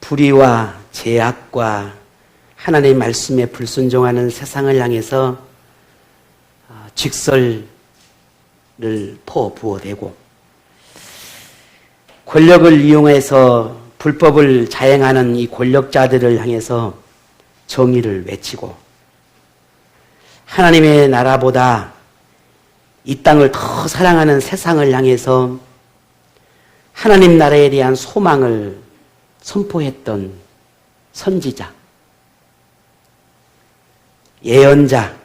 불의와 죄악과 하나님의 말씀에 불순종하는 세상을 향해서 직설을 퍼부어대고 권력을 이용해서 불법을 자행하는 이 권력자들을 향해서 정의를 외치고 하나님의 나라보다 이 땅을 더 사랑하는 세상을 향해서 하나님 나라에 대한 소망을 선포했던 선지자, 예언자라고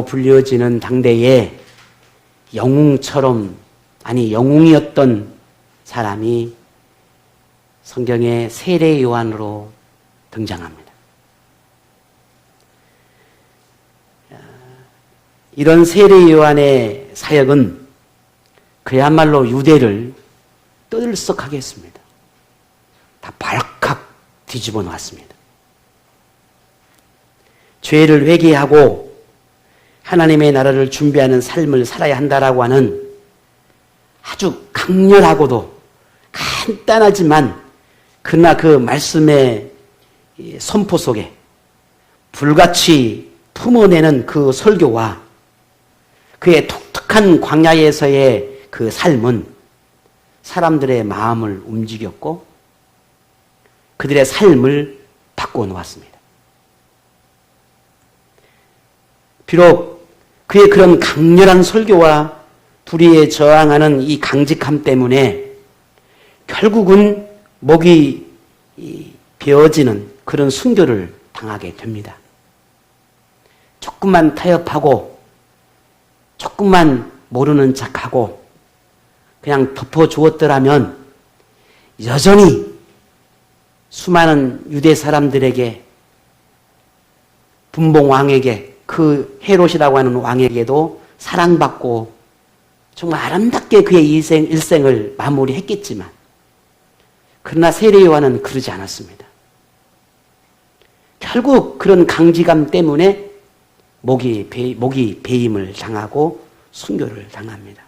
불려지는 당대의 영웅처럼, 아니 영웅이었던 사람이 성경의 세례 요한으로 등장합니다. 이런 세례 요한의 사역은 그야말로 유대를 떠들썩하게 했습니다. 다 발칵 뒤집어 놓았습니다. 죄를 회개하고 하나님의 나라를 준비하는 삶을 살아야 한다라고 하는 아주 강렬하고도 간단하지만 그러나 그 말씀의 선포 속에 불같이 품어내는 그 설교와 그의 독특한 광야에서의 그 삶은 사람들의 마음을 움직였고 그들의 삶을 바꿔놓았습니다. 비록 그의 그런 강렬한 설교와 불의에 저항하는 이 강직함 때문에 결국은 목이 베어지는 그런 순교를 당하게 됩니다. 조금만 타협하고 조금만 모르는 척하고 그냥 덮어주었더라면 여전히 수많은 유대 사람들에게 분봉왕에게 그 헤롯이라고 하는 왕에게도 사랑받고 정말 아름답게 그의 일생을 마무리했겠지만 그러나 세례 요한은 그러지 않았습니다. 결국 그런 강직감 때문에 목이 배임을 당하고 순교를 당합니다.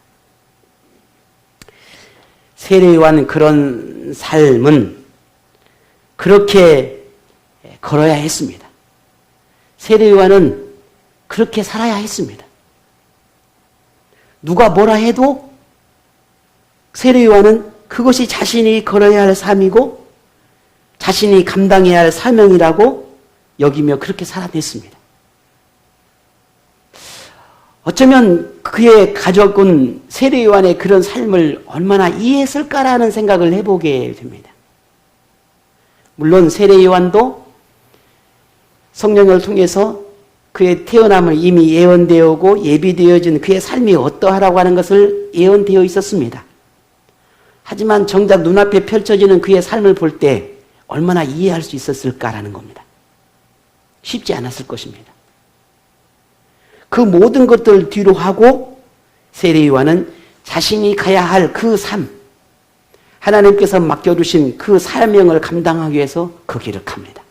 세례 요한 그런 삶은 그렇게 걸어야 했습니다. 세례 요한은 그렇게 살아야 했습니다. 누가 뭐라 해도 세례 요한은 그것이 자신이 걸어야 할 삶이고 자신이 감당해야 할 사명이라고 여기며 그렇게 살아냈습니다. 어쩌면 그의 가족은 세례 요한의 그런 삶을 얼마나 이해했을까라는 생각을 해보게 됩니다. 물론 세례 요한도 성령을 통해서 그의 태어남을 이미 예언되어오고 예비되어진 그의 삶이 어떠하라고 하는 것을 예언되어 있었습니다. 하지만 정작 눈앞에 펼쳐지는 그의 삶을 볼 때 얼마나 이해할 수 있었을까라는 겁니다. 쉽지 않았을 것입니다. 그 모든 것들을 뒤로 하고 세례 요한은 자신이 가야 할 그 삶, 하나님께서 맡겨주신 그 사명을 감당하기 위해서 그 길을 갑니다.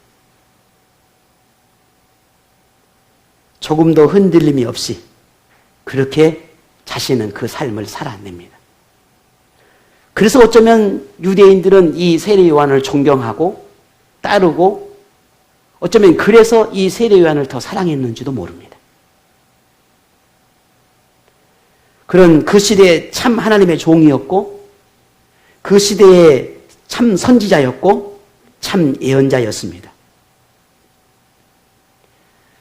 조금도 흔들림이 없이 그렇게 자신은 그 삶을 살아냅니다. 그래서 어쩌면 유대인들은 이 세례 요한을 존경하고 따르고 어쩌면 그래서 이 세례 요한을 더 사랑했는지도 모릅니다. 그런 그 시대에 참 하나님의 종이었고 그 시대에 참 선지자였고 참 예언자였습니다.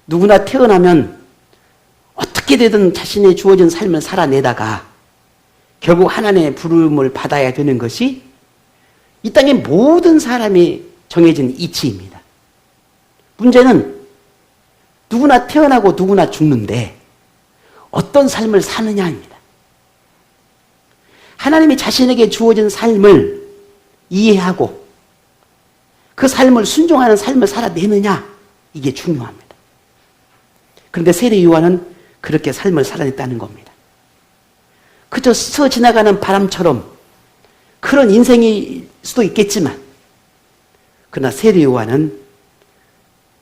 누구나 태어나면 어떻게 되든 자신의 주어진 삶을 살아내다가 결국 하나님의 부름을 받아야 되는 것이 이 땅의 모든 사람이 정해진 이치입니다. 문제는 누구나 태어나고 누구나 죽는데 어떤 삶을 사느냐입니다. 하나님이 자신에게 주어진 삶을 이해하고 그 삶을 순종하는 삶을 살아내느냐, 이게 중요합니다. 그런데 세례 요한은 그렇게 삶을 살아냈다는 겁니다. 그저 스쳐 지나가는 바람처럼 그런 인생일 수도 있겠지만 그러나 세례 요한은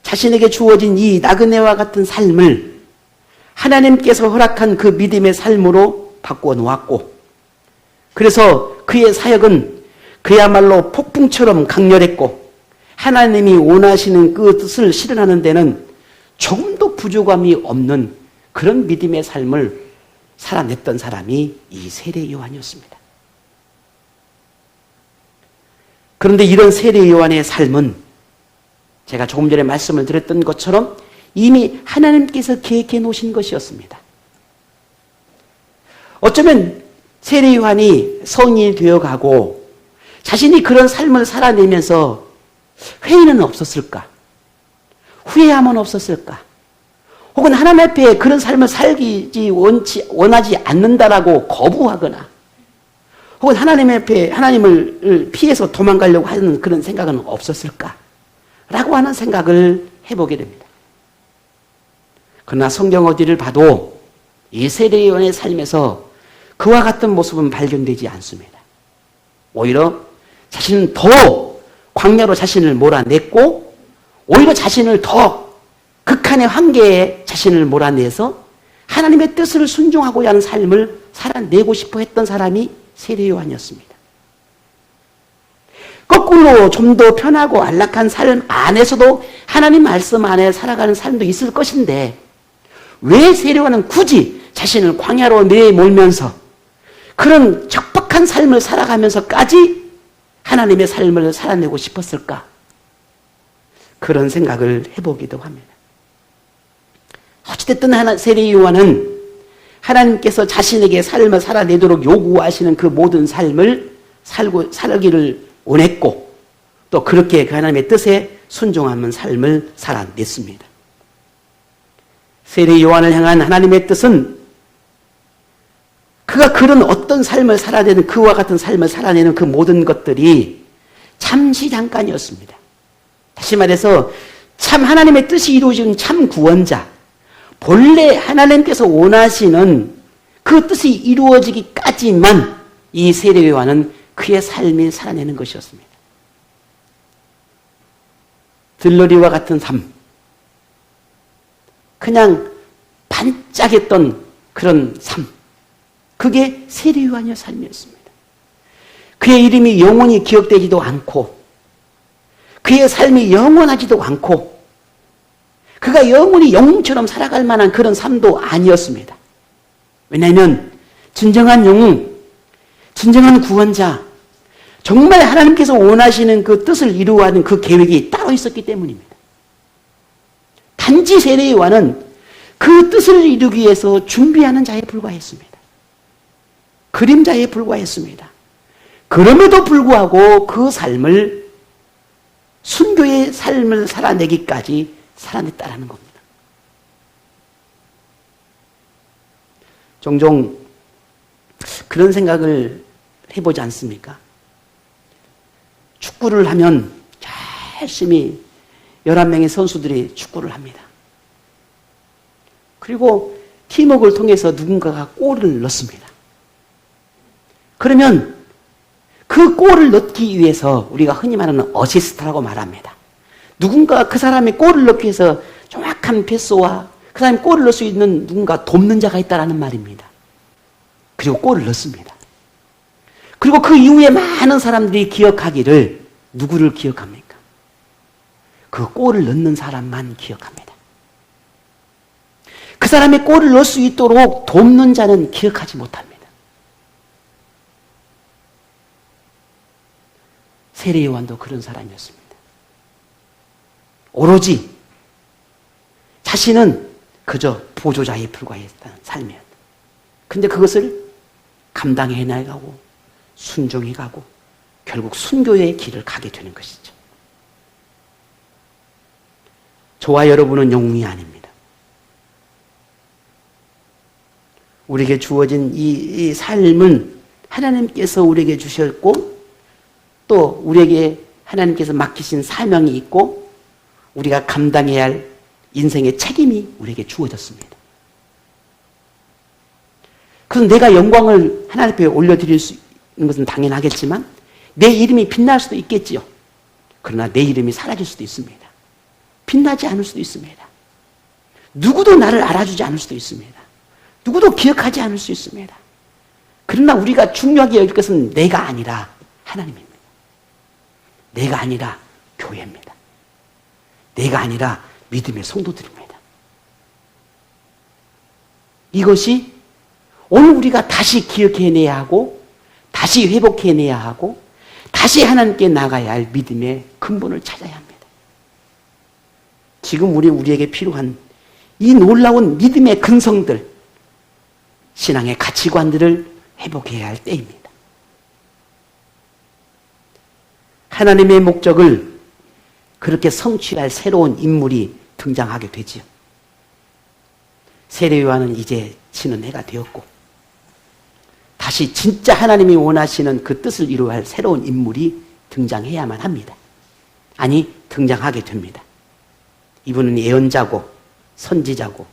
자신에게 주어진 이 나그네와 같은 삶을 하나님께서 허락한 그 믿음의 삶으로 바꾸어 놓았고 그래서 그의 사역은 그야말로 폭풍처럼 강렬했고 하나님이 원하시는 그 뜻을 실현하는 데는 조금도 부족함이 없는 그런 믿음의 삶을 살아냈던 사람이 이 세례 요한이었습니다. 그런데 이런 세례 요한의 삶은 제가 조금 전에 말씀을 드렸던 것처럼 이미 하나님께서 계획해 놓으신 것이었습니다. 어쩌면 세례 요한이 성인이 되어가고 자신이 그런 삶을 살아내면서 회의는 없었을까? 후회함은 없었을까? 혹은 하나님 앞에 그런 삶을 살기 원하지 않는다라고 거부하거나 혹은 하나님 앞에 하나님을 피해서 도망가려고 하는 그런 생각은 없었을까? 라고 하는 생각을 해보게 됩니다. 그러나 성경 어디를 봐도 이 세례 요한의 삶에서 그와 같은 모습은 발견되지 않습니다. 오히려 자신은 더 광야로 자신을 몰아냈고 오히려 자신을 더 극한의 한계에 자신을 몰아내서 하나님의 뜻을 순종하고자 하는 삶을 살아내고 싶어 했던 사람이 세례 요한이었습니다. 거꾸로 좀 더 편하고 안락한 삶 안에서도 하나님 말씀 안에 살아가는 삶도 있을 것인데 왜 세례 요한은 굳이 자신을 광야로 내몰면서 그런 적박한 삶을 살아가면서까지 하나님의 삶을 살아내고 싶었을까? 그런 생각을 해보기도 합니다. 어찌됐든 세례 요한은 하나님께서 자신에게 삶을 살아내도록 요구하시는 그 모든 삶을 살기를 원했고 또 그렇게 그 하나님의 뜻에 순종하는 삶을 살아냈습니다. 세례 요한을 향한 하나님의 뜻은 그가 그런 어떤 삶을 살아내는 그와 같은 삶을 살아내는 그 모든 것들이 잠시 잠깐이었습니다. 다시 말해서 참 하나님의 뜻이 이루어진 참 구원자 본래 하나님께서 원하시는 그 뜻이 이루어지기까지만 이 세례 요한은 그의 삶이 살아내는 것이었습니다. 들러리와 같은 삶, 그냥 반짝했던 그런 삶, 그게 세례 요한의 삶이었습니다. 그의 이름이 영원히 기억되지도 않고 그의 삶이 영원하지도 않고 그가 영원히 영웅처럼 살아갈 만한 그런 삶도 아니었습니다. 왜냐하면 진정한 영웅, 진정한 구원자, 정말 하나님께서 원하시는 그 뜻을 이루어가는 그 계획이 따로 있었기 때문입니다. 단지 세례 요한은 그 뜻을 이루기 위해서 준비하는 자에 불과했습니다. 그림자에 불과했습니다. 그럼에도 불구하고 그 삶을 순교의 삶을 살아내기까지 살아냈다라는 겁니다. 종종 그런 생각을 해보지 않습니까? 축구를 하면 열심히 11명의 선수들이 축구를 합니다. 그리고 팀워크를 통해서 누군가가 골을 넣습니다. 그러면 그 골을 넣기 위해서 우리가 흔히 말하는 어시스트라고 말합니다. 누군가 그 사람의 골을 넣기 위해서 정확한 패스와 그 사람이 골을 넣을 수 있는 누군가 돕는 자가 있다는 말입니다. 그리고 골을 넣습니다. 그리고 그 이후에 많은 사람들이 기억하기를 누구를 기억합니까? 그 골을 넣는 사람만 기억합니다. 그 사람의 골을 넣을 수 있도록 돕는 자는 기억하지 못합니다. 세례 요한도 그런 사람이었습니다. 오로지 자신은 그저 보조자에 불과했다는 삶이었다. 근데 그것을 감당해 나가고 순종해 가고 결국 순교의 길을 가게 되는 것이죠. 저와 여러분은 영웅이 아닙니다. 우리에게 주어진 이 삶은 하나님께서 우리에게 주셨고 또 우리에게 하나님께서 맡기신 사명이 있고 우리가 감당해야 할 인생의 책임이 우리에게 주어졌습니다. 그래서 내가 영광을 하나님 앞에 올려드릴 수 있는 것은 당연하겠지만 내 이름이 빛날 수도 있겠지요. 그러나 내 이름이 사라질 수도 있습니다. 빛나지 않을 수도 있습니다. 누구도 나를 알아주지 않을 수도 있습니다. 누구도 기억하지 않을 수 있습니다. 그러나 우리가 중요하게 여길 것은 내가 아니라 하나님입니다. 내가 아니라 교회입니다. 내가 아니라 믿음의 성도들입니다. 이것이 오늘 우리가 다시 기억해내야 하고 다시 회복해내야 하고 다시 하나님께 나가야 할 믿음의 근본을 찾아야 합니다. 지금 우리에게 필요한 이 놀라운 믿음의 근성들, 신앙의 가치관들을 회복해야 할 때입니다. 하나님의 목적을 그렇게 성취할 새로운 인물이 등장하게 되지요. 세례 요한은 이제 지는 해가 되었고 다시 진짜 하나님이 원하시는 그 뜻을 이루어야 할 새로운 인물이 등장해야만 합니다. 아니, 등장하게 됩니다. 이분은 예언자고 선지자고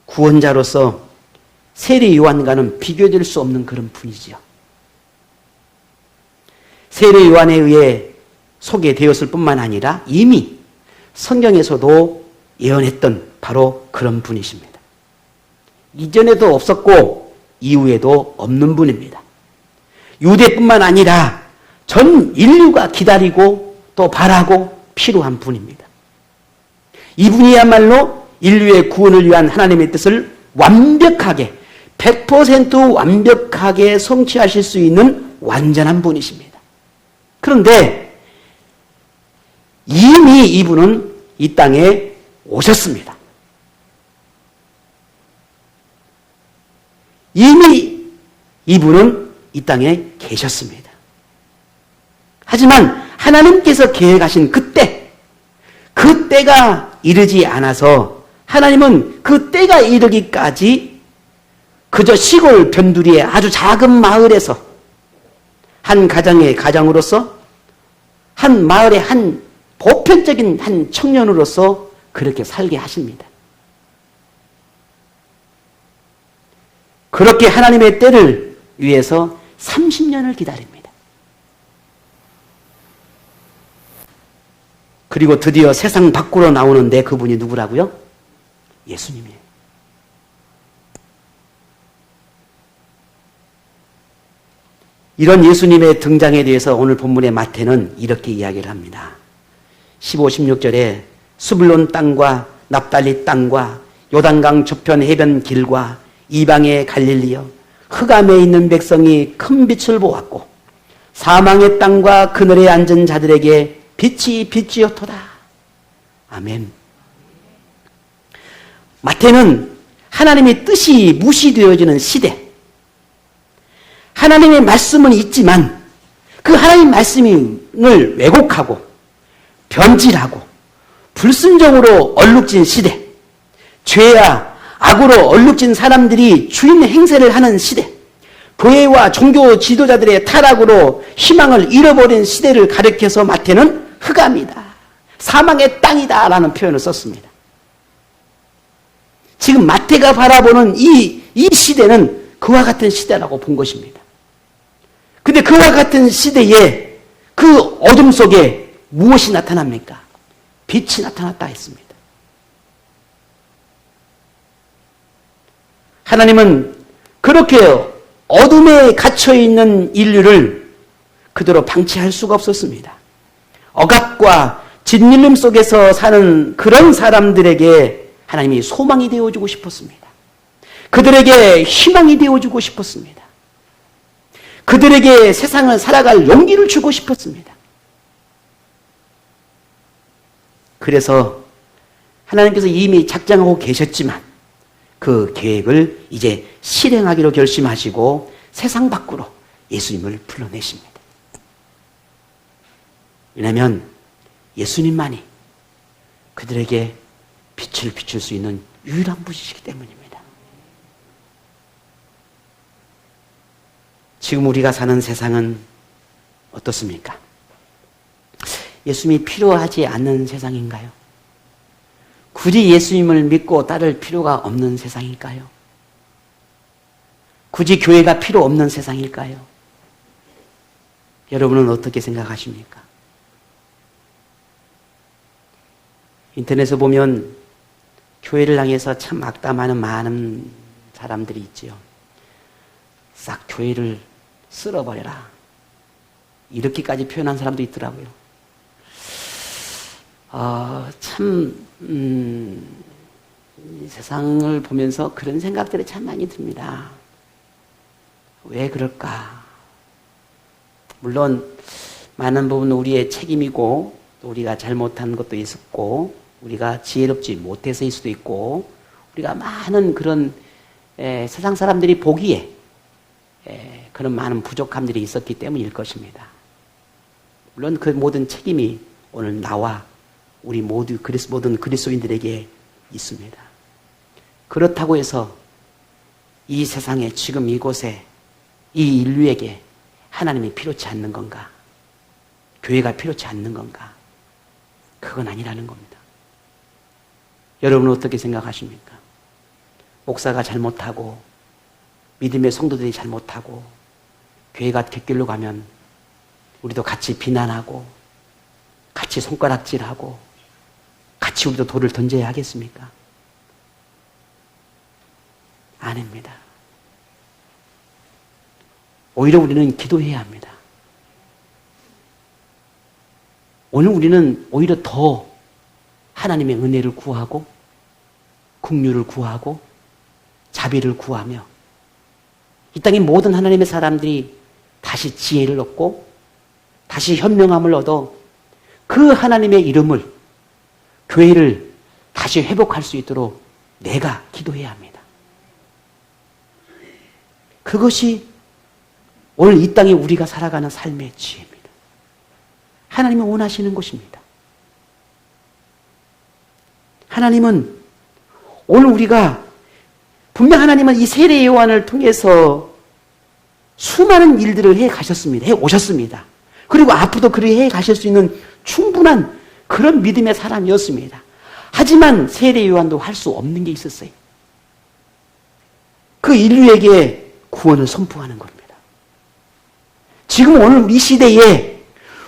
구원자로서 세례 요한과는 비교될 수 없는 그런 분이지요. 세례 요한에 의해 소개되었을 뿐만 아니라 이미 성경에서도 예언했던 바로 그런 분이십니다. 이전에도 없었고 이후에도 없는 분입니다. 유대뿐만 아니라 전 인류가 기다리고 또 바라고 필요한 분입니다. 이분이야말로 인류의 구원을 위한 하나님의 뜻을 완벽하게 100% 완벽하게 성취하실 수 있는 완전한 분이십니다. 그런데 이미 이분은 이 땅에 오셨습니다. 이미 이분은 이 땅에 계셨습니다. 하지만 하나님께서 계획하신 그때가 이르지 않아서 하나님은 그 때가 이르기까지 그저 시골 변두리의 아주 작은 마을에서 한 가정의 가장으로서 한 마을의 한 보편적인 한 청년으로서 그렇게 살게 하십니다. 그렇게 하나님의 때를 위해서 30년을 기다립니다. 그리고 드디어 세상 밖으로 나오는데 그분이 누구라고요? 예수님이에요. 이런 예수님의 등장에 대해서 오늘 본문의 마태는 이렇게 이야기를 합니다. 15, 16절에 스불론 땅과 납달리 땅과 요단강 저편 해변 길과 이방의 갈릴리여 흑암에 있는 백성이 큰 빛을 보았고 사망의 땅과 그늘에 앉은 자들에게 빛이 빛이었도다. 아멘. 마태는 하나님의 뜻이 무시되어지는 시대, 하나님의 말씀은 있지만 그 하나님의 말씀을 왜곡하고 변질하고 불순종으로 얼룩진 시대, 죄와 악으로 얼룩진 사람들이 주인 행세를 하는 시대, 교회와 종교 지도자들의 타락으로 희망을 잃어버린 시대를 가리켜서 마태는 흑암이다, 사망의 땅이다 라는 표현을 썼습니다. 지금 마태가 바라보는 이 시대는 그와 같은 시대라고 본 것입니다. 근데 그와 같은 시대에 그 어둠 속에 무엇이 나타납니까? 빛이 나타났다 했습니다. 하나님은 그렇게 어둠에 갇혀있는 인류를 그대로 방치할 수가 없었습니다. 억압과 짓눌림 속에서 사는 그런 사람들에게 하나님이 소망이 되어주고 싶었습니다. 그들에게 희망이 되어주고 싶었습니다. 그들에게 세상을 살아갈 용기를 주고 싶었습니다. 그래서 하나님께서 이미 작정하고 계셨지만 그 계획을 이제 실행하기로 결심하시고 세상 밖으로 예수님을 불러내십니다. 왜냐하면 예수님만이 그들에게 빛을 비출 수 있는 유일한 분이시기 때문입니다. 지금 우리가 사는 세상은 어떻습니까? 예수님이 필요하지 않는 세상인가요? 굳이 예수님을 믿고 따를 필요가 없는 세상일까요? 굳이 교회가 필요 없는 세상일까요? 여러분은 어떻게 생각하십니까? 인터넷에 보면 교회를 향해서 참 악담하는 많은 사람들이 있지요. 싹 교회를 쓸어버려라. 이렇게까지 표현한 사람도 있더라고요. 참, 이 세상을 보면서 그런 생각들이 참 많이 듭니다. 왜 그럴까? 물론 많은 부분은 우리의 책임이고 우리가 잘못한 것도 있었고 우리가 지혜롭지 못해서일 수도 있고 우리가 많은 그런 세상 사람들이 보기에 그런 많은 부족함들이 있었기 때문일 것입니다. 물론 그 모든 책임이 오늘 나와 우리 모든 그리스도인들에게 있습니다. 그렇다고 해서 이 세상에 지금 이곳에 이 인류에게 하나님이 필요치 않는 건가? 교회가 필요치 않는 건가? 그건 아니라는 겁니다. 여러분은 어떻게 생각하십니까? 목사가 잘못하고 믿음의 성도들이 잘못하고 교회가 뒷길로 가면 우리도 같이 비난하고 같이 손가락질하고 같이 우리도 돌을 던져야 하겠습니까? 아닙니다. 오히려 우리는 기도해야 합니다. 오늘 우리는 오히려 더 하나님의 은혜를 구하고 긍휼을 구하고 자비를 구하며 이 땅의 모든 하나님의 사람들이 다시 지혜를 얻고 다시 현명함을 얻어 그 하나님의 이름을 교회를 다시 회복할 수 있도록 내가 기도해야 합니다. 그것이 오늘 이 땅에 우리가 살아가는 삶의 지혜입니다. 하나님이 원하시는 것입니다. 하나님은 오늘 우리가 분명 하나님은 이 세례 요한을 통해서 수많은 일들을 해 가셨습니다. 해 오셨습니다. 그리고 앞으로도 그렇게 해 가실 수 있는 충분한 그런 믿음의 사람이었습니다. 하지만 세례 요한도 할 수 없는 게 있었어요. 그 인류에게 구원을 선포하는 겁니다. 지금 오늘 이 시대에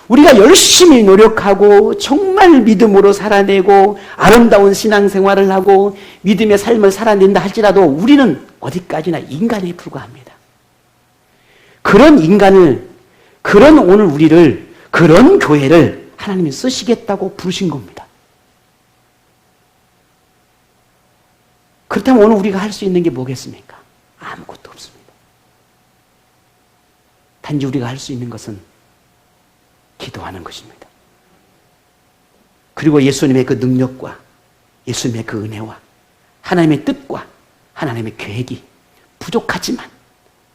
우리가 열심히 노력하고 정말 믿음으로 살아내고 아름다운 신앙생활을 하고 믿음의 삶을 살아낸다 할지라도 우리는 어디까지나 인간에 불과합니다. 그런 인간을, 그런 오늘 우리를, 그런 교회를 하나님이 쓰시겠다고 부르신 겁니다. 그렇다면 오늘 우리가 할 수 있는 게 뭐겠습니까? 아무것도 없습니다. 단지 우리가 할 수 있는 것은 기도하는 것입니다. 그리고 예수님의 그 능력과 예수님의 그 은혜와 하나님의 뜻과 하나님의 계획이 부족하지만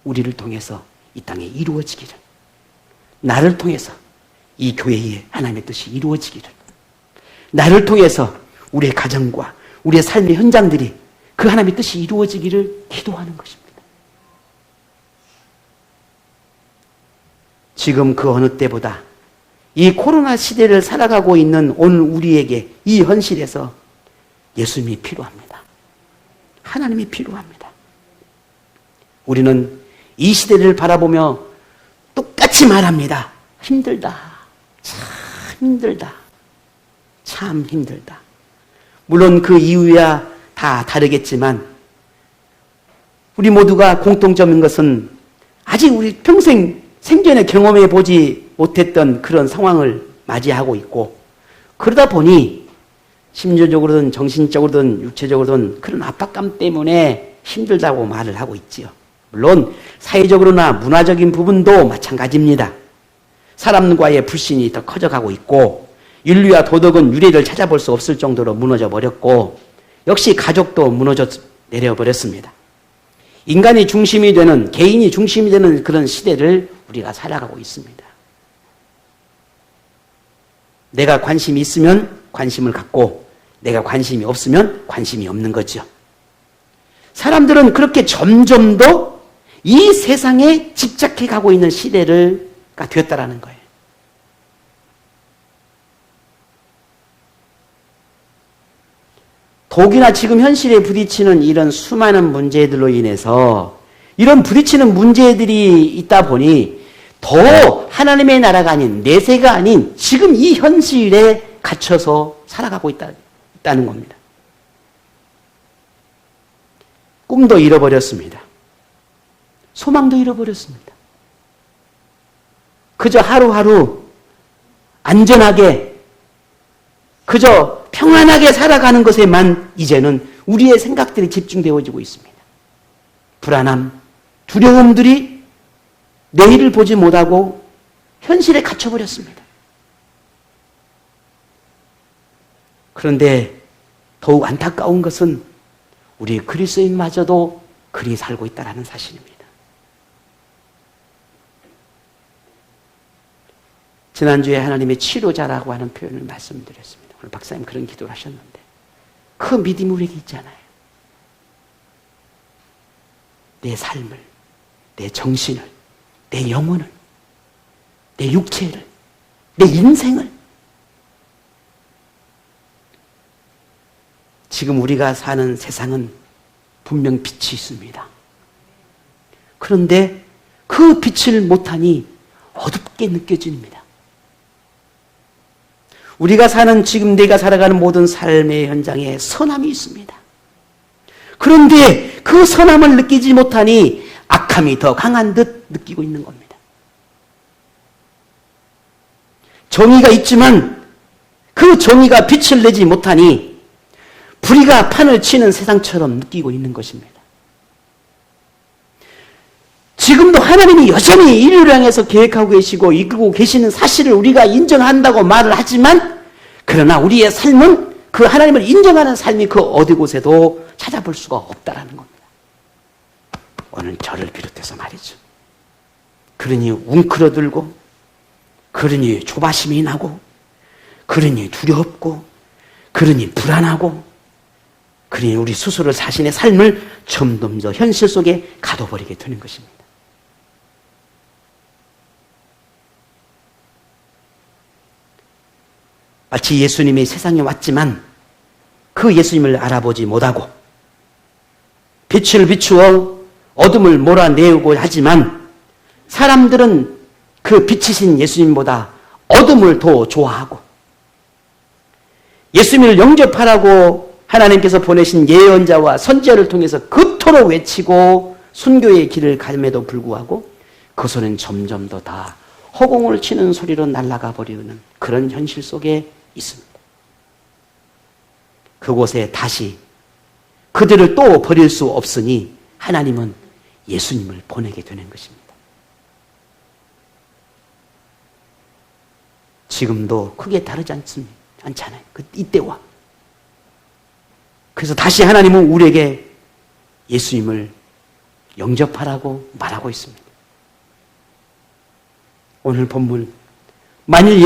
우리를 통해서 이 땅에 이루어지기를, 나를 통해서 이 교회에 하나님의 뜻이 이루어지기를, 나를 통해서 우리의 가정과 우리의 삶의 현장들이 그 하나님의 뜻이 이루어지기를 기도하는 것입니다. 지금 그 어느 때보다 이 코로나 시대를 살아가고 있는 오늘 우리에게 이 현실에서 예수님이 필요합니다. 하나님이 필요합니다. 우리는 이 시대를 바라보며 똑같이 말합니다. 힘들다. 참 힘들다. 참 힘들다. 물론 그 이유야 다 다르겠지만 우리 모두가 공통점인 것은 아직 우리 평생 생전에 경험해 보지 못했던 그런 상황을 맞이하고 있고 그러다 보니 심리적으로든 정신적으로든 육체적으로든 그런 압박감 때문에 힘들다고 말을 하고 있지요. 물론 사회적으로나 문화적인 부분도 마찬가지입니다. 사람과의 불신이 더 커져가고 있고 윤리와 도덕은 유례를 찾아볼 수 없을 정도로 무너져 버렸고 역시 가족도 무너져 내려버렸습니다. 인간이 중심이 되는, 개인이 중심이 되는 그런 시대를 우리가 살아가고 있습니다. 내가 관심이 있으면 관심을 갖고 내가 관심이 없으면 관심이 없는 거죠. 사람들은 그렇게 점점 더 이 세상에 집착해 가고 있는 시대가 되었다라는 거예요. 독이나 지금 현실에 부딪히는 이런 수많은 문제들로 인해서 이런 부딪히는 문제들이 있다 보니 더 하나님의 나라가 아닌 내세가 아닌 지금 이 현실에 갇혀서 살아가고 있다는 겁니다. 꿈도 잃어버렸습니다. 소망도 잃어버렸습니다. 그저 하루하루 안전하게, 그저 평안하게 살아가는 것에만 이제는 우리의 생각들이 집중되어지고 있습니다. 불안함, 두려움들이 내일을 보지 못하고 현실에 갇혀버렸습니다. 그런데 더욱 안타까운 것은 우리 그리스도인마저도 그리 살고 있다는 사실입니다. 지난주에 하나님의 치료자라고 하는 표현을 말씀드렸습니다. 오늘 박사님 그런 기도를 하셨는데 그 믿음이 우리에게 있잖아요. 내 삶을, 내 정신을, 내 영혼을, 내 육체를, 내 인생을 지금 우리가 사는 세상은 분명 빛이 있습니다. 그런데 그 빛을 못하니 어둡게 느껴집니다. 우리가 사는 지금 내가 살아가는 모든 삶의 현장에 선함이 있습니다. 그런데 그 선함을 느끼지 못하니 악함이 더 강한 듯 느끼고 있는 겁니다. 정의가 있지만 그 정의가 빛을 내지 못하니 불의가 판을 치는 세상처럼 느끼고 있는 것입니다. 지금도 하나님이 여전히 인류를 향해서 계획하고 계시고 이끌고 계시는 사실을 우리가 인정한다고 말을 하지만 그러나 우리의 삶은 그 하나님을 인정하는 삶이 그 어디 곳에도 찾아볼 수가 없다라는 겁니다. 오늘 저를 비롯해서 말이죠. 그러니 웅크러들고 그러니 조바심이 나고 그러니 두렵고 그러니 불안하고 그러니 우리 스스로 자신의 삶을 점점 더 현실 속에 가둬버리게 되는 것입니다. 마치 예수님이 세상에 왔지만 그 예수님을 알아보지 못하고 빛을 비추어 어둠을 몰아내우고 하지만 사람들은 그 빛이신 예수님보다 어둠을 더 좋아하고 예수님을 영접하라고 하나님께서 보내신 예언자와 선지자를 통해서 그토록 외치고 순교의 길을 감에도 불구하고 그 소리는 점점 더 다 허공을 치는 소리로 날아가 버리는 그런 현실 속에 있습니다. 그곳에 다시 그들을 또 버릴 수 없으니 하나님은 예수님을 보내게 되는 것입니다. 지금도 크게 다르지 않잖아요. 이때와. 그래서 다시 하나님은 우리에게 예수님을 영접하라고 말하고 있습니다. 오늘 본문, 만일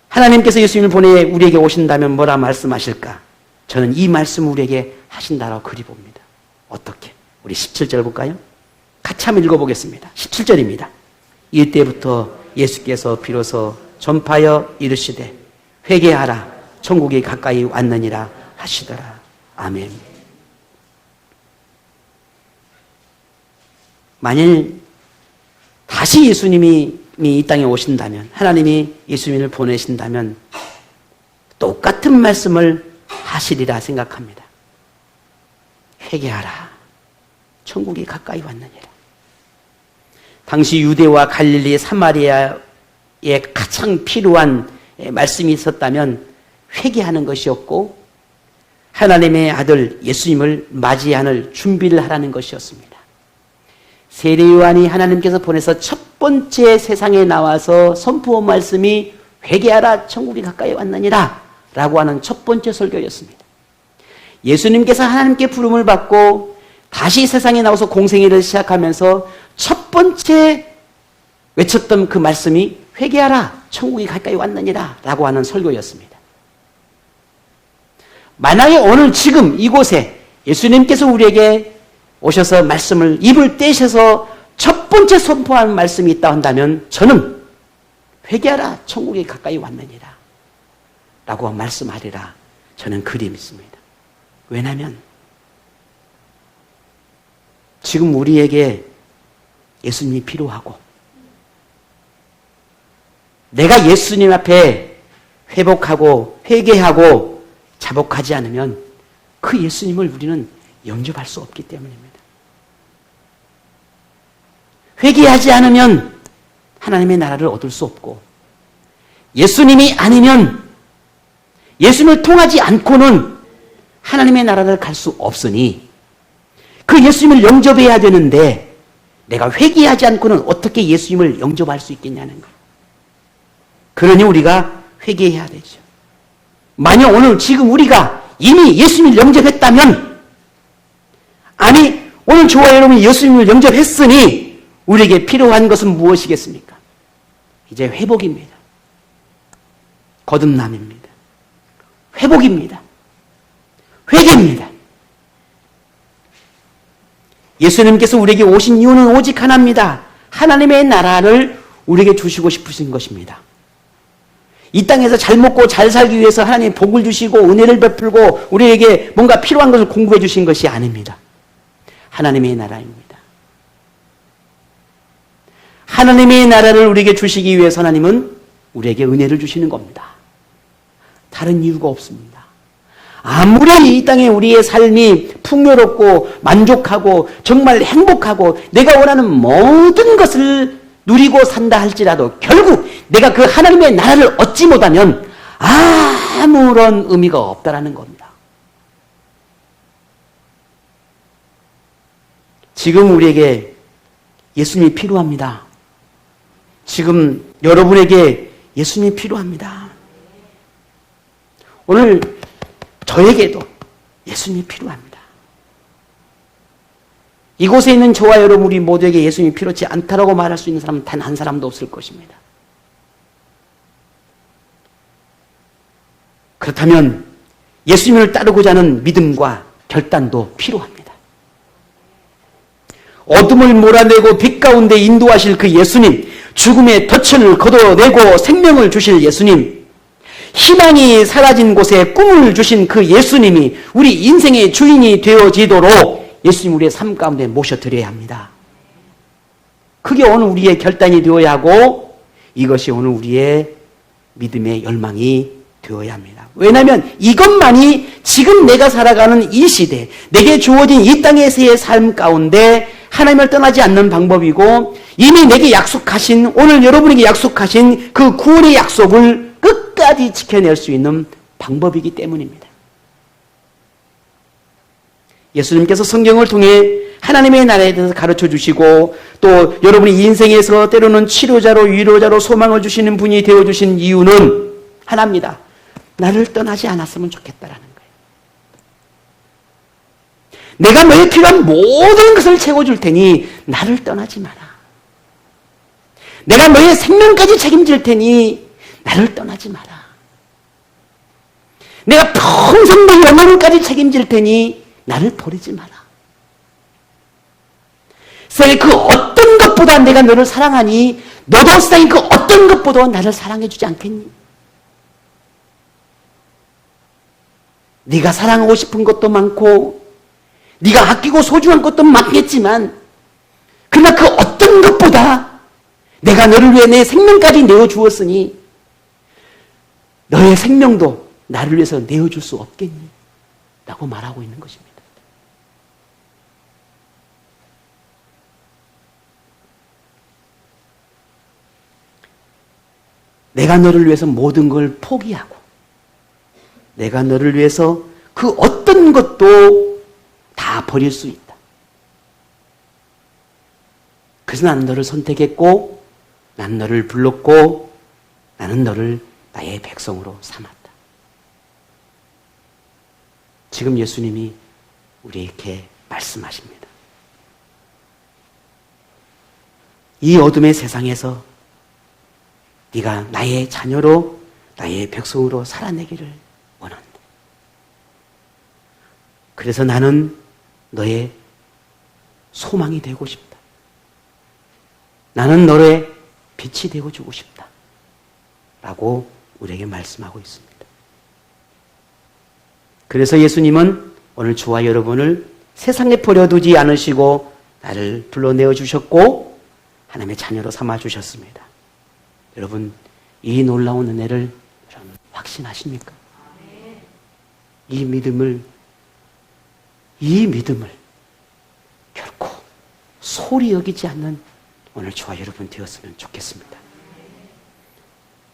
하나님께서 예수님을 보내 우리에게 오신다면 뭐라 말씀하실까? 저는 이 말씀 우리에게 하신다라고 그리 봅니다. 어떻게? 우리 17절 볼까요? 같이 한번 읽어보겠습니다. 17절입니다. 이때부터 예수께서 비로소 전파하여 이르시되 회개하라 천국이 가까이 왔느니라 하시더라. 아멘. 만일 다시 예수님이 이 땅에 오신다면, 하나님이 예수님을 보내신다면 똑같은 말씀을 하시리라 생각합니다. 회개하라. 천국이 가까이 왔느니라. 당시 유대와 갈릴리, 사마리아에 가장 필요한 말씀이 있었다면 회개하는 것이었고 하나님의 아들 예수님을 맞이하는 준비를 하라는 것이었습니다. 세례 요한이 하나님께서 보내서 첫 번째 세상에 나와서 선포한 말씀이 회개하라 천국이 가까이 왔느니라 라고 하는 첫 번째 설교였습니다. 예수님께서 하나님께 부름을 받고 다시 세상에 나와서 공생애를 시작하면서 첫 번째 외쳤던 그 말씀이 회개하라 천국이 가까이 왔느니라 라고 하는 설교였습니다. 만약에 오늘 지금 이곳에 예수님께서 우리에게 오셔서 말씀을 입을 떼셔서 첫 번째 선포한 말씀이 있다 한다면 저는 회개하라 천국이 가까이 왔느니라 라고 말씀하리라 저는 그리 믿습니다. 왜냐하면 지금 우리에게 예수님이 필요하고 내가 예수님 앞에 회복하고 회개하고 자복하지 않으면 그 예수님을 우리는 영접할 수 없기 때문입니다. 회개하지 않으면 하나님의 나라를 얻을 수 없고, 예수님이 아니면, 예수님을 통하지 않고는 하나님의 나라를 갈 수 없으니 그 예수님을 영접해야 되는데 내가 회개하지 않고는 어떻게 예수님을 영접할 수 있겠냐는 거예요. 그러니 우리가 회개해야 되죠. 만약 오늘 지금 우리가 이미 예수님을 영접했다면, 아니 오늘 저와 여러분이 예수님을 영접했으니 우리에게 필요한 것은 무엇이겠습니까? 이제 회복입니다. 거듭남입니다. 회복입니다. 회개입니다. 예수님께서 우리에게 오신 이유는 오직 하나입니다. 하나님의 나라를 우리에게 주시고 싶으신 것입니다. 이 땅에서 잘 먹고 잘 살기 위해서 하나님 복을 주시고 은혜를 베풀고 우리에게 뭔가 필요한 것을 공급해 주신 것이 아닙니다. 하나님의 나라입니다. 하나님의 나라를 우리에게 주시기 위해서 하나님은 우리에게 은혜를 주시는 겁니다. 다른 이유가 없습니다. 아무리 이 땅에 우리의 삶이 풍요롭고 만족하고 정말 행복하고 내가 원하는 모든 것을 누리고 산다 할지라도 결국 내가 그 하나님의 나라를 얻지 못하면 아무런 의미가 없다라는 겁니다. 지금 우리에게 예수님이 필요합니다. 지금 여러분에게 예수님이 필요합니다. 오늘 저에게도 예수님이 필요합니다. 이곳에 있는 저와 여러분 우리 모두에게 예수님이 필요치 않다라고 말할 수 있는 사람은 단 한 사람도 없을 것입니다. 그렇다면 예수님을 따르고자 하는 믿음과 결단도 필요합니다. 어둠을 몰아내고 빛 가운데 인도하실 그 예수님, 죽음의 덫을 걷어내고 생명을 주실 예수님, 희망이 사라진 곳에 꿈을 주신 그 예수님이 우리 인생의 주인이 되어지도록 예수님 우리의 삶 가운데 모셔드려야 합니다. 그게 오늘 우리의 결단이 되어야 하고 이것이 오늘 우리의 믿음의 열망이 되어야 합니다. 왜냐하면 이것만이 지금 내가 살아가는 이 시대, 내게 주어진 이 땅에서의 삶 가운데 하나님을 떠나지 않는 방법이고 이미 내게 약속하신, 오늘 여러분에게 약속하신 그 구원의 약속을 끝까지 지켜낼 수 있는 방법이기 때문입니다. 예수님께서 성경을 통해 하나님의 나라에 대해서 가르쳐 주시고 또 여러분이 인생에서 때로는 치료자로 위로자로 소망을 주시는 분이 되어주신 이유는 하나입니다. 나를 떠나지 않았으면 좋겠다라는 거예요. 내가 너에 필요한 모든 것을 채워줄 테니 나를 떠나지 마라. 내가 너의 생명까지 책임질 테니 나를 떠나지 마라. 내가 평생 내 영혼까지 책임질 테니 나를 버리지 마라. 세상에 그 어떤 것보다 내가 너를 사랑하니 너도 세상에 그 어떤 것보다 나를 사랑해 주지 않겠니? 네가 사랑하고 싶은 것도 많고 네가 아끼고 소중한 것도 많겠지만 그러나 그 어떤 것보다 내가 너를 위해 내 생명까지 내어주었으니 너의 생명도 나를 위해서 내어줄 수 없겠니? 라고 말하고 있는 것입니다. 내가 너를 위해서 모든 걸 포기하고 내가 너를 위해서 그 어떤 것도 다 버릴 수 있다. 그래서 나는 너를 선택했고 난 너를 불렀고 나는 너를 나의 백성으로 삼았다. 지금 예수님이 우리에게 말씀하십니다. 이 어둠의 세상에서 네가 나의 자녀로 나의 백성으로 살아내기를 원한다. 그래서 나는 너의 소망이 되고 싶다. 나는 너의 빛이 되어 주고 싶다. 라고 우리에게 말씀하고 있습니다. 그래서 예수님은 오늘 저와 여러분을 세상에 버려두지 않으시고 나를 불러내어 주셨고 하나님의 자녀로 삼아 주셨습니다. 여러분 이 놀라운 은혜를 여러분 확신하십니까? 이 믿음을 결코 소홀히 여기지 않는 오늘 저와 여러분 되었으면 좋겠습니다.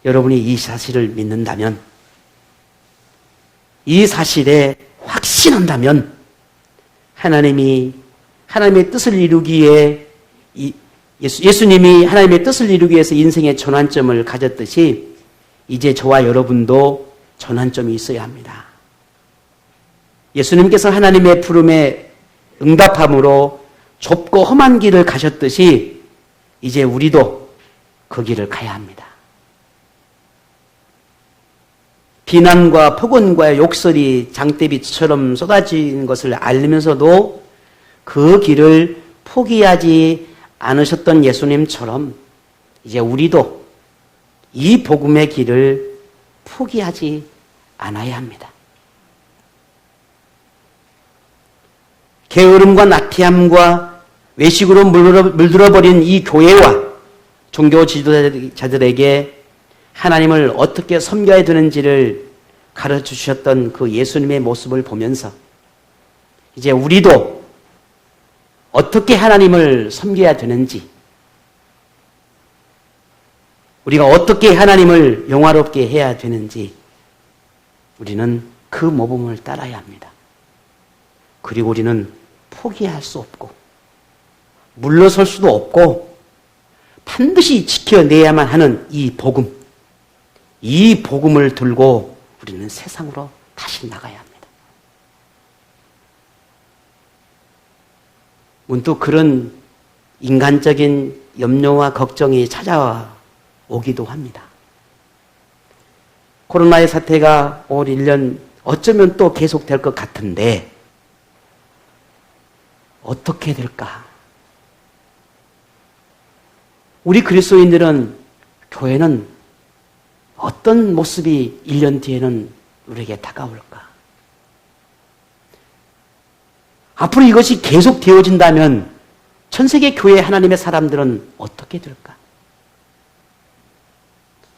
여러분이 이 사실을 믿는다면, 이 사실에 확신한다면 하나님의 뜻을 이루기에 예수님이 하나님의 뜻을 이루기 위해서 인생의 전환점을 가졌듯이 이제 저와 여러분도 전환점이 있어야 합니다. 예수님께서 하나님의 부름에 응답함으로 좁고 험한 길을 가셨듯이 이제 우리도 그 길을 가야 합니다. 비난과 폭언과 욕설이 장대비처럼 쏟아지는 것을 알면서도 그 길을 포기하지 않으셨던 예수님처럼 이제 우리도 이 복음의 길을 포기하지 않아야 합니다. 게으름과 나태함과 외식으로 물들어버린 이 교회와 종교 지도자들에게 하나님을 어떻게 섬겨야 되는지를 가르쳐 주셨던 그 예수님의 모습을 보면서 이제 우리도 어떻게 하나님을 섬겨야 되는지, 우리가 어떻게 하나님을 영화롭게 해야 되는지 우리는 그 모범을 따라야 합니다. 그리고 우리는 포기할 수 없고 물러설 수도 없고 반드시 지켜내야만 하는 이 복음, 이 복음을 들고 우리는 세상으로 다시 나가야 합니다. 문득 그런 인간적인 염려와 걱정이 찾아오기도 합니다. 코로나의 사태가 올 1년 어쩌면 또 계속될 것 같은데 어떻게 될까? 우리 그리스도인들은, 교회는 어떤 모습이 1년 뒤에는 우리에게 다가올까? 앞으로 이것이 계속 되어진다면 전 세계 교회 하나님의 사람들은 어떻게 될까?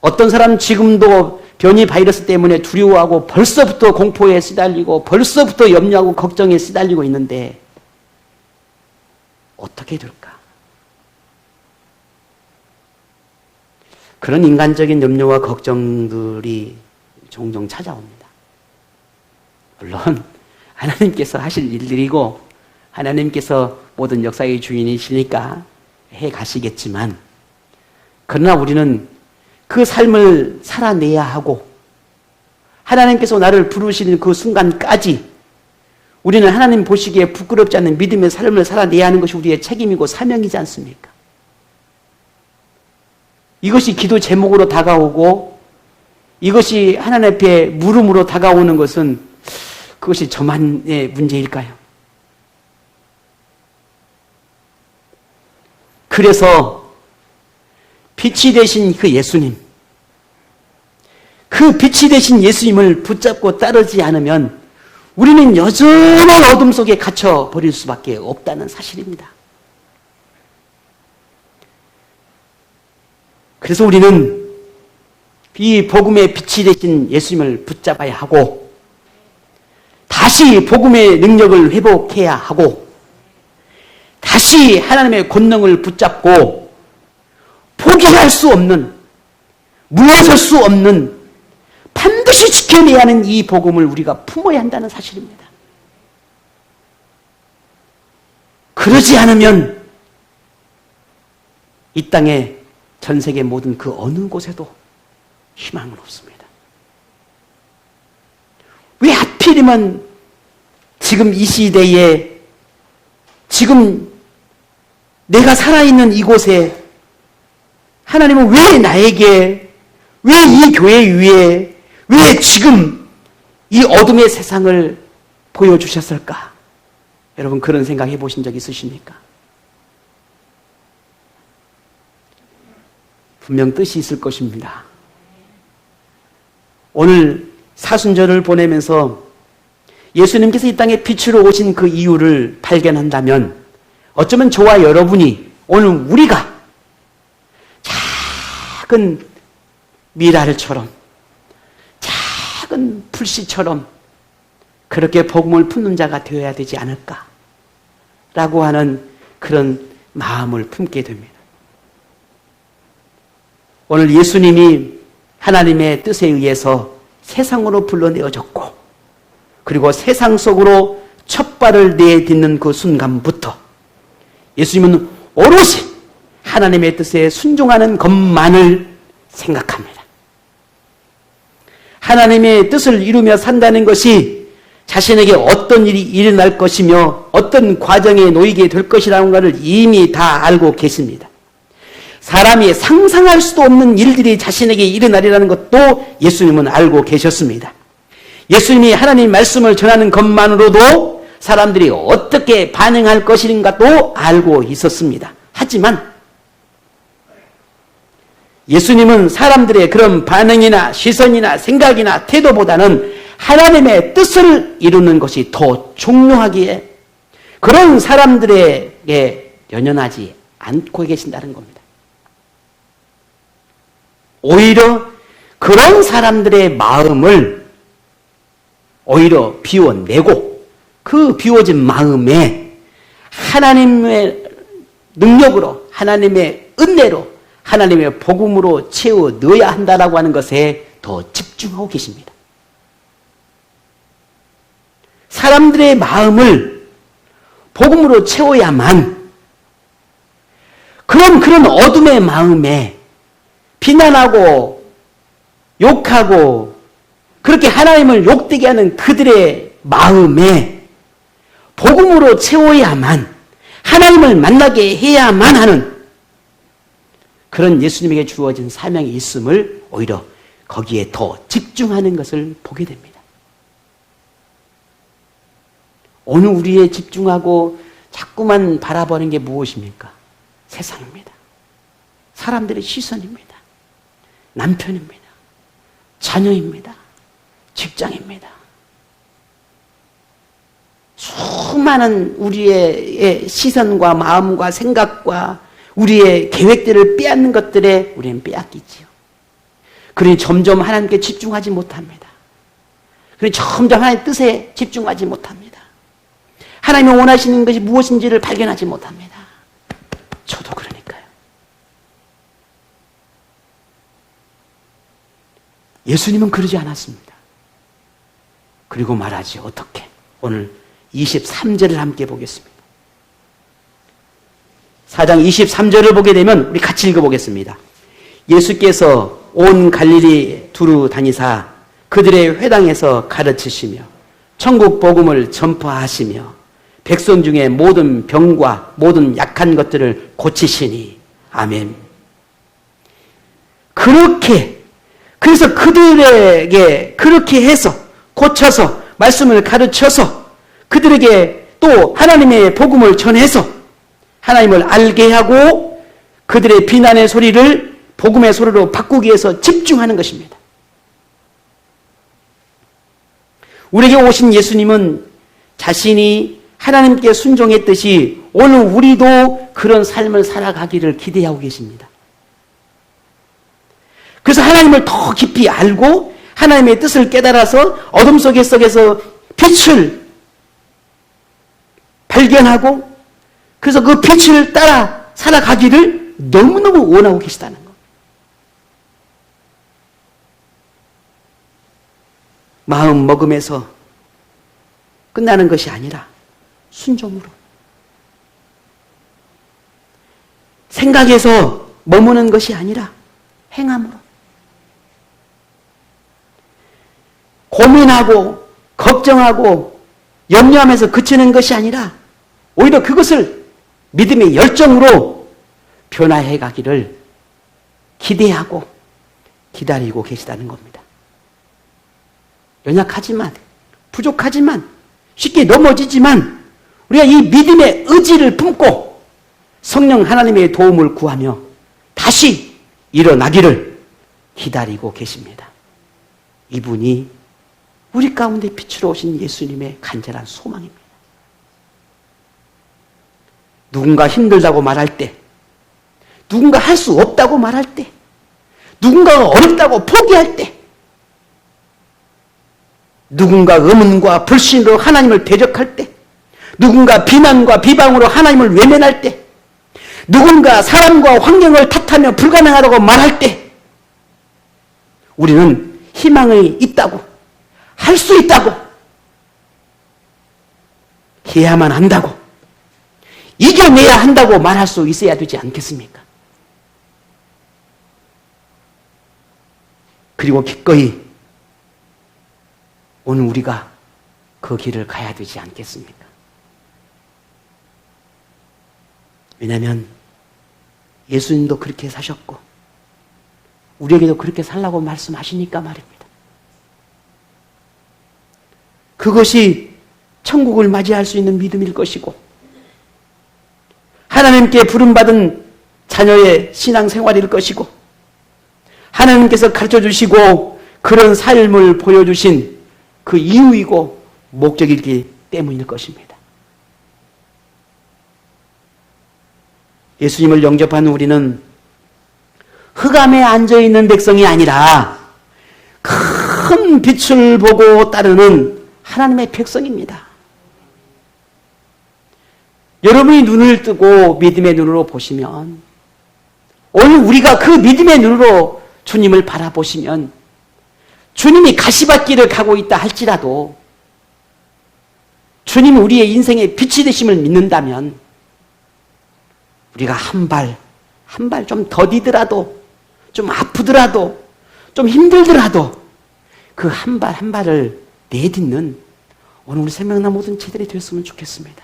어떤 사람은 지금도 변이 바이러스 때문에 두려워하고 벌써부터 공포에 시달리고 벌써부터 염려하고 걱정에 시달리고 있는데 어떻게 될까? 그런 인간적인 염려와 걱정들이 종종 찾아옵니다. 물론 하나님께서 하실 일들이고 하나님께서 모든 역사의 주인이시니까 해 가시겠지만, 그러나 우리는 그 삶을 살아내야 하고 하나님께서 나를 부르시는 그 순간까지 우리는 하나님 보시기에 부끄럽지 않는 믿음의 삶을 살아내야 하는 것이 우리의 책임이고 사명이지 않습니까? 이것이 기도 제목으로 다가오고 이것이 하나님 앞에 물음으로 다가오는 것은 그것이 저만의 문제일까요? 그래서 빛이 되신 그 예수님, 그 빛이 되신 예수님을 붙잡고 따르지 않으면 우리는 여전한 어둠 속에 갇혀버릴 수밖에 없다는 사실입니다. 그래서 우리는 이 복음의 빛이 되신 예수님을 붙잡아야 하고 다시 복음의 능력을 회복해야 하고 다시 하나님의 권능을 붙잡고 포기할 수 없는, 물러설 수 없는, 반드시 지켜내야 하는 이 복음을 우리가 품어야 한다는 사실입니다. 그러지 않으면 이 땅에 전 세계 모든 그 어느 곳에도 희망은 없습니다. 왜 하필이면 지금 이 시대에, 지금 내가 살아있는 이곳에 하나님은 왜 나에게, 왜 이 교회 위에, 왜 지금 이 어둠의 세상을 보여주셨을까? 여러분 그런 생각 해보신 적 있으십니까? 분명 뜻이 있을 것입니다. 오늘 사순절을 보내면서 예수님께서 이 땅에 빛으로 오신 그 이유를 발견한다면 어쩌면 저와 여러분이, 오늘 우리가 작은 미랄처럼, 작은 풀씨처럼 그렇게 복음을 품는 자가 되어야 되지 않을까라고 하는 그런 마음을 품게 됩니다. 오늘 예수님이 하나님의 뜻에 의해서 세상으로 불러내어졌고 그리고 세상 속으로 첫 발을 내딛는 그 순간부터 예수님은 오롯이 하나님의 뜻에 순종하는 것만을 생각합니다. 하나님의 뜻을 이루며 산다는 것이 자신에게 어떤 일이 일어날 것이며 어떤 과정에 놓이게 될 것이라는 것을 이미 다 알고 계십니다. 사람이 상상할 수도 없는 일들이 자신에게 일어나리라는 것도 예수님은 알고 계셨습니다. 예수님이 하나님 말씀을 전하는 것만으로도 사람들이 어떻게 반응할 것인가도 알고 있었습니다. 하지만 예수님은 사람들의 그런 반응이나 시선이나 생각이나 태도보다는 하나님의 뜻을 이루는 것이 더 중요하기에 그런 사람들에게 연연하지 않고 계신다는 겁니다. 오히려 그런 사람들의 마음을 오히려 비워내고 그 비워진 마음에 하나님의 능력으로 하나님의 은혜로 하나님의 복음으로 채워 넣어야 한다라고 하는 것에 더 집중하고 계십니다. 사람들의 마음을 복음으로 채워야만 그런 어둠의 마음에 비난하고 욕하고 그렇게 하나님을 욕되게 하는 그들의 마음에 복음으로 채워야만 하나님을 만나게 해야만 하는 그런 예수님에게 주어진 사명이 있음을 오히려 거기에 더 집중하는 것을 보게 됩니다. 오늘 우리의 집중하고 자꾸만 바라보는 게 무엇입니까? 세상입니다. 사람들의 시선입니다. 남편입니다. 자녀입니다. 직장입니다. 수많은 우리의 시선과 마음과 생각과 우리의 계획들을 빼앗는 것들에 우리는 빼앗기지요. 그러니 점점 하나님께 집중하지 못합니다. 그러니 점점 하나님의 뜻에 집중하지 못합니다. 하나님이 원하시는 것이 무엇인지를 발견하지 못합니다. 저도 그러니까요. 예수님은 그러지 않았습니다. 그리고 말하지 어떻게? 오늘 23절을 함께 보겠습니다. 4장 23절을 보게 되면 우리 같이 읽어보겠습니다. 예수께서 온 갈릴리 두루 다니사 그들의 회당에서 가르치시며 천국 복음을 전파하시며 백성 중에 모든 병과 모든 약한 것들을 고치시니 아멘. 그래서 그들에게 그렇게 해서 고쳐서 말씀을 가르쳐서 그들에게 또 하나님의 복음을 전해서 하나님을 알게 하고 그들의 비난의 소리를 복음의 소리로 바꾸기 위해서 집중하는 것입니다. 우리에게 오신 예수님은 자신이 하나님께 순종했듯이 오늘 우리도 그런 삶을 살아가기를 기대하고 계십니다. 그래서 하나님을 더 깊이 알고 하나님의 뜻을 깨달아서 어둠 속에서 빛을 발견하고 그래서 그 빛을 따라 살아가기를 너무너무 원하고 계시다는 것. 마음 먹음에서 끝나는 것이 아니라 순종으로. 생각에서 머무는 것이 아니라 행함으로. 고민하고 걱정하고 염려하면서 그치는 것이 아니라 오히려 그것을 믿음의 열정으로 변화해 가기를 기대하고 기다리고 계시다는 겁니다. 연약하지만 부족하지만 쉽게 넘어지지만 우리가 이 믿음의 의지를 품고 성령 하나님의 도움을 구하며 다시 일어나기를 기다리고 계십니다. 이분이 우리 가운데 빛으로 오신 예수님의 간절한 소망입니다. 누군가 힘들다고 말할 때, 누군가 할 수 없다고 말할 때, 누군가가 어렵다고 포기할 때, 누군가 의문과 불신으로 하나님을 대적할 때, 누군가 비난과 비방으로 하나님을 외면할 때, 누군가 사람과 환경을 탓하며 불가능하다고 말할 때, 우리는 희망이 있다고, 할 수 있다고, 해야만 한다고, 이겨내야 한다고 말할 수 있어야 되지 않겠습니까? 그리고 기꺼이 오늘 우리가 그 길을 가야 되지 않겠습니까? 왜냐하면 예수님도 그렇게 사셨고 우리에게도 그렇게 살라고 말씀하시니까 말입니다. 그것이 천국을 맞이할 수 있는 믿음일 것이고 하나님께 부름받은 자녀의 신앙생활일 것이고 하나님께서 가르쳐 주시고 그런 삶을 보여주신 그 이유이고 목적이기 때문일 것입니다. 예수님을 영접한 우리는 흑암에 앉아있는 백성이 아니라 큰 빛을 보고 따르는 하나님의 백성입니다. 여러분이 눈을 뜨고 믿음의 눈으로 보시면 오늘 우리가 그 믿음의 눈으로 주님을 바라보시면 주님이 가시밭길을 가고 있다 할지라도 주님이 우리의 인생의 빛이 되심을 믿는다면 우리가 한 발 좀 더디더라도 좀 아프더라도 좀 힘들더라도 그 한 발 한 발을 내딛는 오늘 우리 생명나 모든 제들이 되었으면 좋겠습니다.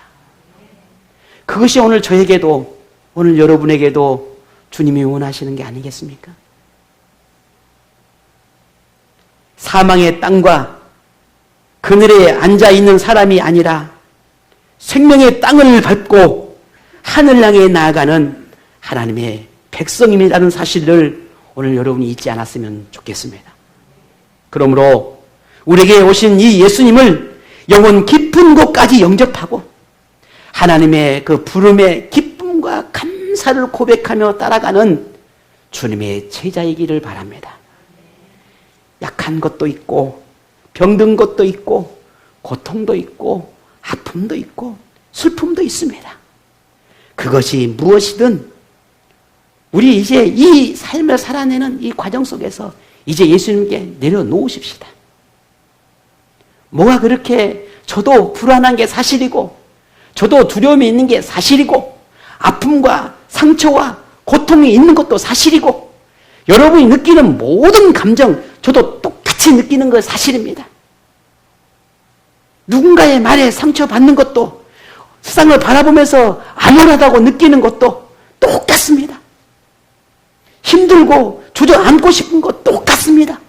그것이 오늘 저에게도 오늘 여러분에게도 주님이 원하시는 게 아니겠습니까? 사망의 땅과 그늘에 앉아있는 사람이 아니라 생명의 땅을 밟고 하늘 향해 나아가는 하나님의 백성임이라는 사실을 오늘 여러분이 잊지 않았으면 좋겠습니다. 그러므로 우리에게 오신 이 예수님을 영혼 깊은 곳까지 영접하고 하나님의 그 부름의 기쁨과 감사를 고백하며 따라가는 주님의 제자이기를 바랍니다. 약한 것도 있고 병든 것도 있고 고통도 있고 아픔도 있고 슬픔도 있습니다. 그것이 무엇이든 우리 이제 이 삶을 살아내는 이 과정 속에서 이제 예수님께 내려놓으십시다. 뭐가 그렇게 저도 불안한 게 사실이고 저도 두려움이 있는 게 사실이고 아픔과 상처와 고통이 있는 것도 사실이고 여러분이 느끼는 모든 감정 저도 똑같이 느끼는 거 사실입니다. 누군가의 말에 상처받는 것도 세상을 바라보면서 암울하다고 느끼는 것도 똑같습니다. 힘들고 주저앉고 싶은 것 똑같습니다.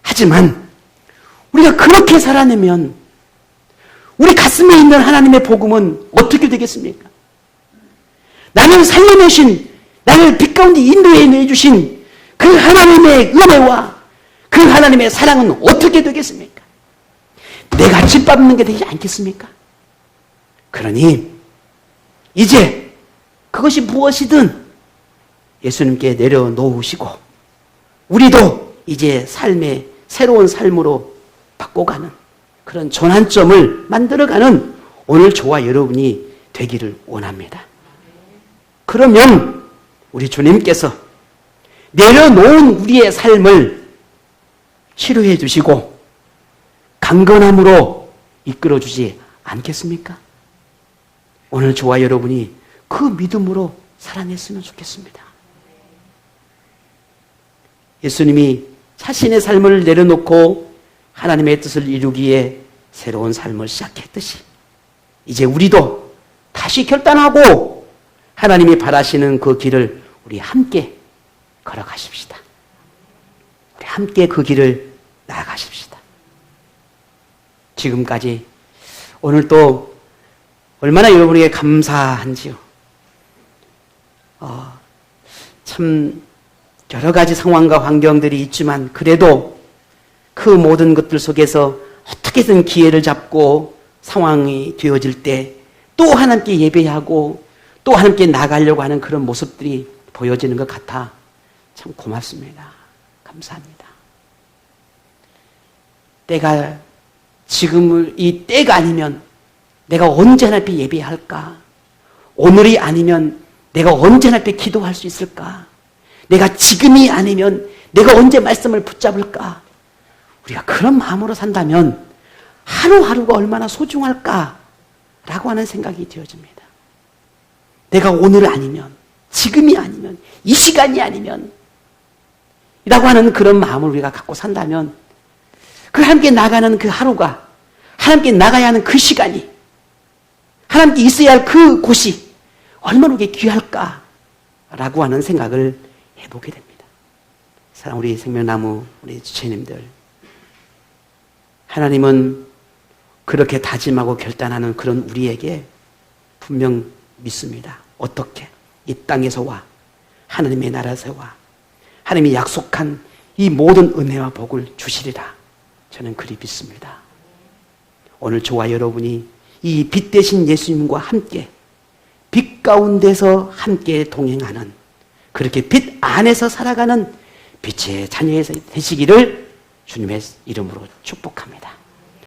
하지만 우리가 그렇게 살아내면 우리 가슴에 있는 하나님의 복음은 어떻게 되겠습니까? 나를 살려내신, 나를 빛 가운데 인도해 내주신 그 하나님의 은혜와 그 하나님의 사랑은 어떻게 되겠습니까? 내가 짓밟는 게 되지 않겠습니까? 그러니 이제 그것이 무엇이든 예수님께 내려놓으시고 우리도 이제 삶의 새로운 삶으로 바꿔가는 그런 전환점을 만들어가는 오늘 저와 여러분이 되기를 원합니다. 그러면 우리 주님께서 내려놓은 우리의 삶을 치료해 주시고 강건함으로 이끌어 주지 않겠습니까? 오늘 저와 여러분이 그 믿음으로 살아냈으면 좋겠습니다. 예수님이 자신의 삶을 내려놓고 하나님의 뜻을 이루기에 새로운 삶을 시작했듯이 이제 우리도 다시 결단하고 하나님이 바라시는 그 길을 우리 함께 걸어가십시다. 우리 함께 그 길을 나아가십시다. 지금까지 오늘 또 얼마나 여러분에게 감사한지요. 참 여러 가지 상황과 환경들이 있지만 그래도 그 모든 것들 속에서 어떻게든 기회를 잡고 상황이 되어질 때 또 하나님께 예배하고 또 하나님께 나가려고 하는 그런 모습들이 보여지는 것 같아 참 고맙습니다. 감사합니다. 때가 지금 이 때가 아니면 내가 언제 하나님 앞에 예배할까? 오늘이 아니면 내가 언제 하나님 앞에 기도할 수 있을까? 내가 지금이 아니면 내가 언제 말씀을 붙잡을까? 우리가 그런 마음으로 산다면 하루하루가 얼마나 소중할까라고 하는 생각이 되어집니다. 내가 오늘 아니면, 지금이 아니면, 이 시간이 아니면 라고 하는 그런 마음을 우리가 갖고 산다면 그 하나님께 나가는 그 하루가, 하나님께 나가야 하는 그 시간이, 하나님께 있어야 할 그 곳이 얼마나 우리에게 귀할까라고 하는 생각을 해보게 됩니다. 사랑 우리 생명나무, 우리 지체님들, 하나님은 그렇게 다짐하고 결단하는 그런 우리에게 분명 믿습니다. 어떻게? 이 땅에서와 하나님의 나라에서와 하나님이 약속한 이 모든 은혜와 복을 주시리라. 저는 그리 믿습니다. 오늘 저와 여러분이 이 빛 대신 예수님과 함께 빛 가운데서 함께 동행하는, 그렇게 빛 안에서 살아가는 빛의 자녀에서 되시기를 주님의 이름으로 축복합니다.